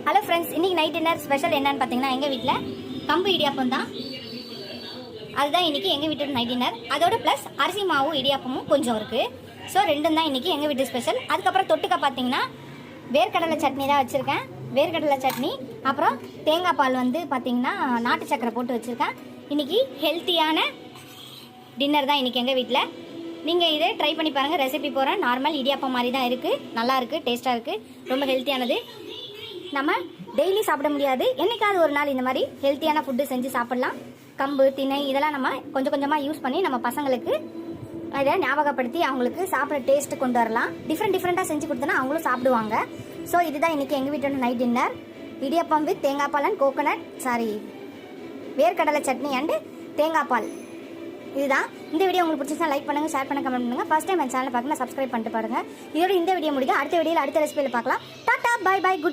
Hello friends, இன்றைக்கி night dinner special என்னன்னு பார்த்தீங்கன்னா எங்கள் வீட்டில் கம்பு இடியாப்பம் தான். அதுதான் இன்றைக்கி எங்கள் வீட்டோட நைட் டின்னர். அதோட ப்ளஸ் அரிசி மாவு இடியாப்பமும் கொஞ்சம் இருக்குது. ஸோ ரெண்டும் தான் இன்றைக்கி எங்கள் வீட்டு ஸ்பெஷல். அதுக்கப்புறம் தொட்டுக்க பார்த்தீங்கன்னா வேர்க்கடலை சட்னி தான் வச்சுருக்கேன். வேர்க்கடலை சட்னி, அப்புறம் தேங்காய் பால் வந்து பார்த்திங்கன்னா நாட்டு சக்கரை போட்டு வச்சுருக்கேன். இன்றைக்கி ஹெல்த்தியான டின்னர் தான் இன்றைக்கி எங்கள் வீட்டில். நீங்கள் இதை ட்ரை பண்ணி பாருங்கள். ரெசிபி போகிறேன். நார்மல் இடியாப்பம் மாதிரி தான் இருக்குது. நல்லாயிருக்கு, டேஸ்ட்டாக இருக்குது, ரொம்ப ஹெல்த்தியானது. நம்ம டெய்லி சாப்பிட முடியாது, என்னைக்காவது ஒரு நாள் இந்த மாதிரி ஹெல்த்தியான ஃபுட்டு செஞ்சு சாப்பிட்லாம். கம்பு, திணை இதெல்லாம் நம்ம கொஞ்சம் கொஞ்சமாக யூஸ் பண்ணி நம்ம பசங்களுக்கு அதை ஞாபகப்படுத்தி அவங்களுக்கு சாப்பிட்ற டேஸ்ட்டு கொண்டு வரலாம். டிஃப்ரெண்ட்டாக செஞ்சு கொடுத்தோன்னா அவங்களும் சாப்பிடுவாங்க. ஸோ இதுதான் இன்றைக்கி எங்கள் வீட்டோட நைட் டின்னர். இடியாப்பம் வித் தேங்காய் பால் அண்ட் வேர்க்கடலை சட்னி அண்டு தேங்காய் பால். இதுதான். இந்த வீடியோ உங்களுக்கு பிடிச்சிருந்தா லைக் பண்ணுங்கள், ஷேர் பண்ணுங்கள், கமெண்ட் பண்ணுங்கள். ஃபர்ஸ்ட் டைம் என் சேனலை பார்க்கணும், சப்ஸ்கிரைப் பண்ணிட்டு பாருங்கள். இதோட இந்த வீடியோ முடிக்க அடுத்த வீடியோவில் அடுத்த ரெசிபியில் பார்க்கலாம். Tata, bye bye, good.